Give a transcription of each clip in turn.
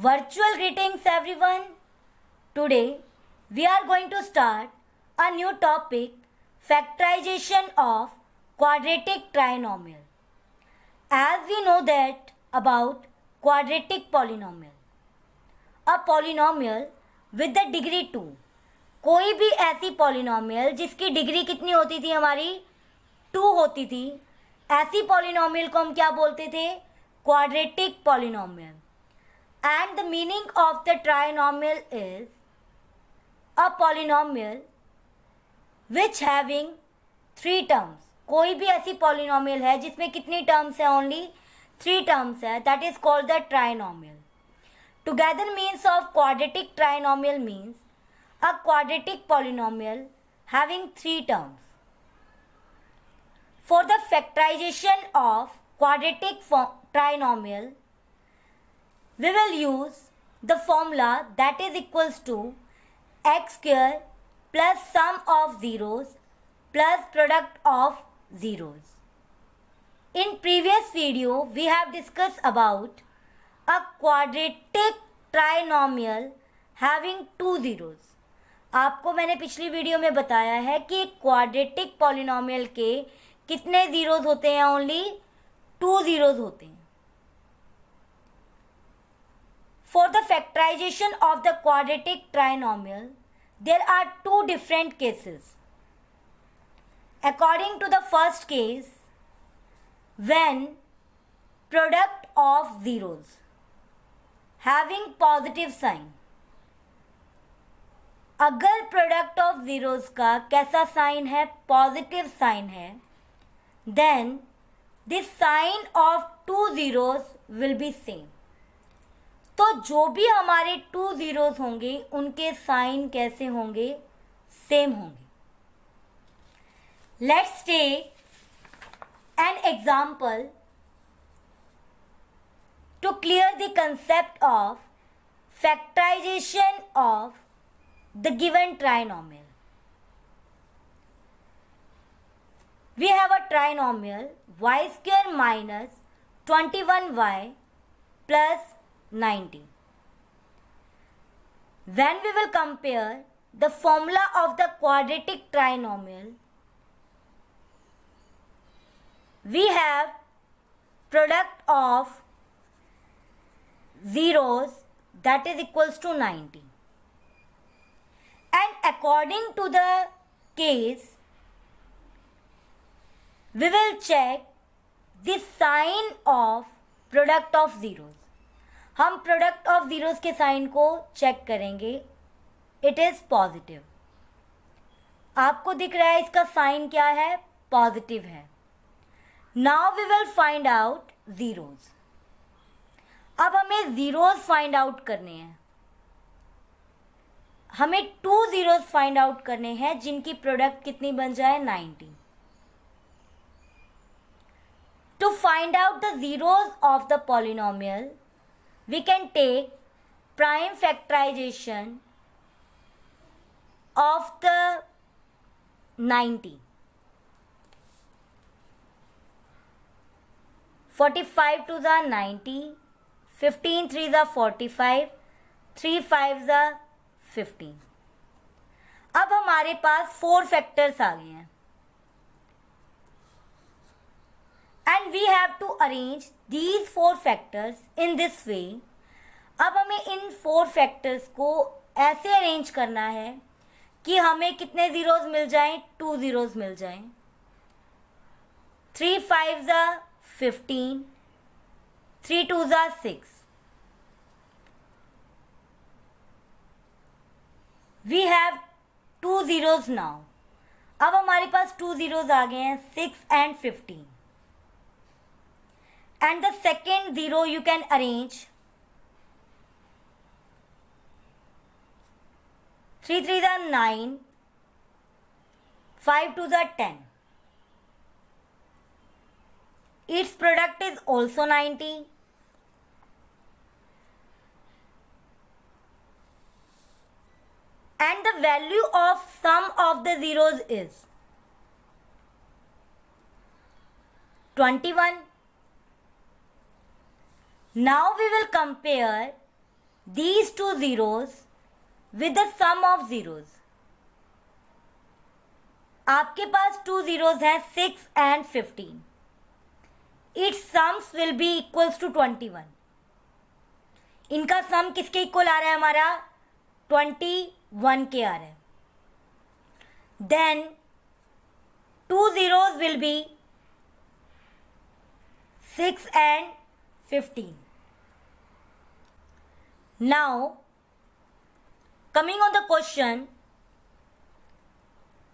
Virtual greetings everyone. Today we are going to start a new topic, factorization of quadratic trinomial. As we know that about quadratic polynomial, a polynomial with the degree 2, कोई भी ऐसी polynomial जिसकी degree कितनी होती थी हमारी 2 होती थी, ऐसी पॉलिनोमियल को हम क्या बोलते थे? Quadratic polynomial. And the meaning of the trinomial is a polynomial which having 3 terms. कोई भी ऐसी पॉलिनोमियल है जिसमें कितनी टर्म्स है? ओनली 3 टर्म्स है. That is called the trinomial. Together means of quadratic trinomial means a quadratic polynomial having 3 terms. For the factorization of quadratic trinomial, we will use the formula that is equals to x square plus sum of zeros plus product of zeros. In previous video we have discussed about a quadratic trinomial having 2 zeros. आपको मैंने पिछली video में बताया है कि quadratic polynomial के कितने zeros होते हैं? ओनली 2 जीरोस होते हैं. For the factorization of the quadratic trinomial, there are 2 different cases. According to the first case, when product of zeros having positive sign, अगर प्रोडक्ट ऑफ जीरोस का कैसा sign है? पॉजिटिव साइन है. Then this sign of 2 zeros will be same. तो जो भी हमारे 2 zeros होंगे उनके साइन कैसे होंगे? सेम होंगे. Let's take an example to clear the concept of factorization of the given trinomial. We have a trinomial y square minus 21y plus 90. When we will compare the formula of the quadratic trinomial, we have product of zeros that is equals to 90. And according to the case, we will check the sign of product of zeros. हम product of zeros के sign को check करेंगे. It is positive. आपको दिख रहा है इसका sign क्या है? पॉजिटिव है. Now we will find out zeros. अब हमें जीरोस फाइंड आउट करने हैं. हमें 2 जीरोस फाइंड आउट करने हैं जिनकी प्रोडक्ट कितनी बन जाए? 90. To find out the zeros of the polynomial, we can take prime factorization of the 90. 45 to the 90, 15 3 the 45, 3 5 the 15. अब हमारे पास 4 फैक्टर्स आ गए हैं. And we have to arrange these 4 factors in this way. अब हमें इन 4 factors को ऐसे arrange करना है कि हमें कितने जीरोस मिल जाएं? 2 जीरोस मिल जाएं. 3 5 15, 3 2 6. We have 2 zeros now. अब हमारे पास 2 zeros आ गए हैं, 6 and 15. And the second zero you can arrange 3 3 the 9, 5 2 the 10. Its product is also 90. And the value of sum of the zeros is 21. Now we will compare these two zeros with the sum of zeros. आपके पास two zeros हैं 6 and 15. Its sums will be equals to 21. इनका सम किसके equal आ रहा है हमारा 21 के आ रहा है. Then two zeros will be 6 and 15. Now coming on the question,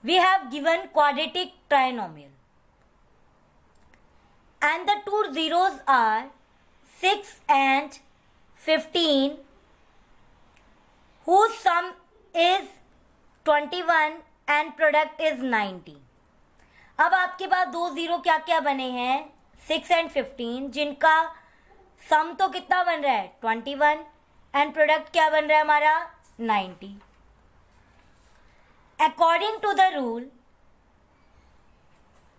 we have given quadratic trinomial and the two zeros are 6 and 15 whose sum is 21 and product is 90. अब आपके पास दो जीरो क्या क्या बने हैं 6 and 15 जिनका सम तो कितना बन रहा है 21 एंड प्रोडक्ट क्या बन रहा है हमारा 90. According to the rule,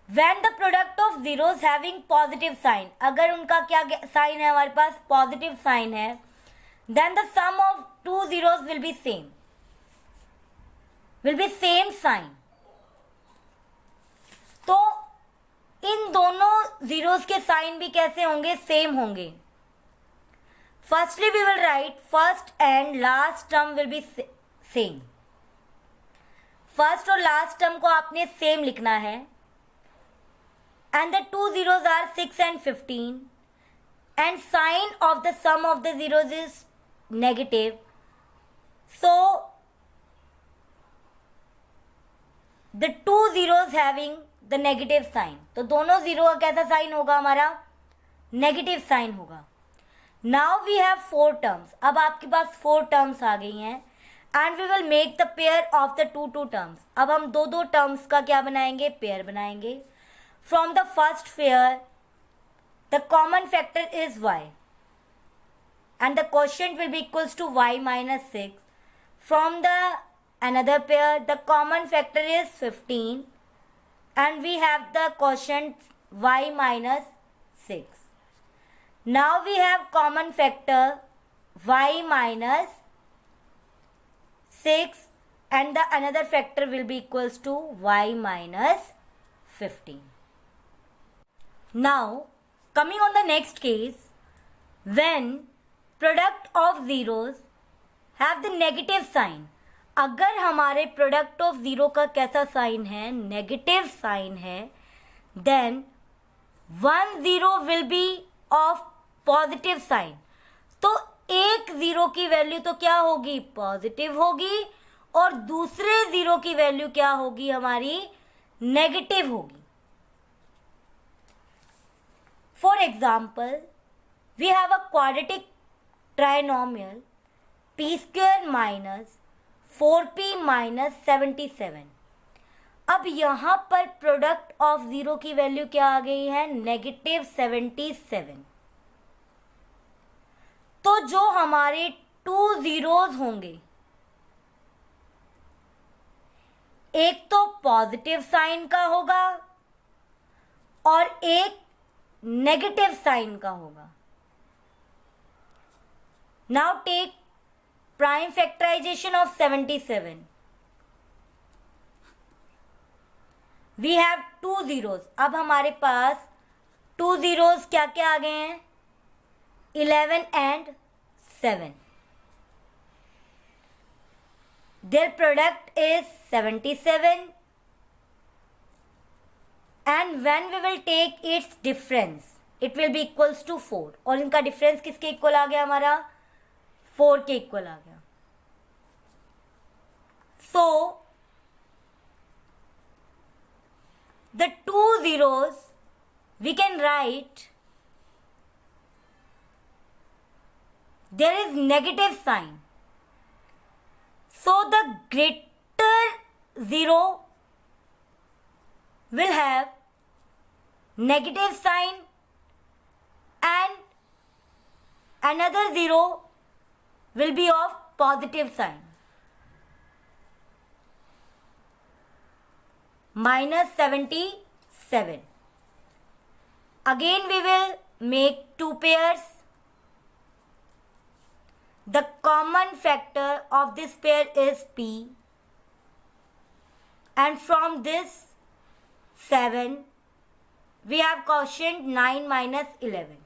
when the product of zeros having positive sign, अगर उनका क्या साइन है हमारे पास पॉजिटिव साइन है, then the sum of two zeros will be same sign. तो इन दोनों जीरोस के साइन भी कैसे होंगे सेम होंगे. Firstly we will write first and last term will be same. First और लास्ट टर्म को आपने सेम लिखना है and the two zeros are 6 and 15 and sign of the sum of the zeros is negative. So the two zeros having the negative sign, तो दोनों zero का कैसा sign होगा हमारा नेगेटिव साइन होगा. Now we have 4 terms. अब आपके पास 4 टर्म्स आ गई हैं and we will make the pair of the two terms. अब हम दो टर्म्स का क्या बनाएंगे पेयर बनाएंगे. From the first pair the common factor is y and the quotient will be equals to y minus 6. From the another pair the common factor is 15 and we have the quotient y minus 6. Now we have common factor y minus 6 and the another factor will be equals to y minus 15. Now coming on the next case, when product of zeros have the negative sign, अगर हमारे product of zero का कैसा sign है negative sign है then 1 0 will be of positive sign. तो एक zero की value तो क्या होगी पॉजिटिव होगी और दूसरे जीरो की वैल्यू क्या होगी हमारी नेगेटिव होगी. For example we have a quadratic trinomial p square minus 4p minus 77. अब यहां पर प्रोडक्ट ऑफ जीरो की वैल्यू क्या आ गई है नेगेटिव 77. तो जो हमारे टू जीरोज होंगे एक तो पॉजिटिव साइन का होगा और एक नेगेटिव साइन का होगा. Now take prime factorization of 77. We have two zeros. अब हमारे पास टू जीरोज क्या क्या आ गए हैं 11 and 7. Their product is 77 and when we will take its difference it will be equals to 4. और इनका डिफरेंस किसके इक्वल आ गया हमारा 4 के इक्वल आ गया. So the two zeros we can write there is negative sign. So the greater zero will have negative sign and another zero will be of positive sign. Minus 77. Again we will make two pairs. the common factor of this pair is p, and from this 7 we have quotient 9 minus 11.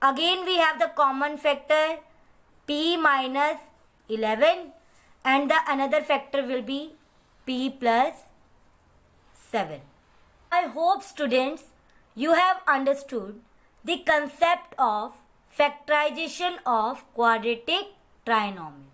Again we have the common factor p minus 11, and the another factor will be p plus 7. I hope students you have understood the concept of factorization of quadratic trinomial.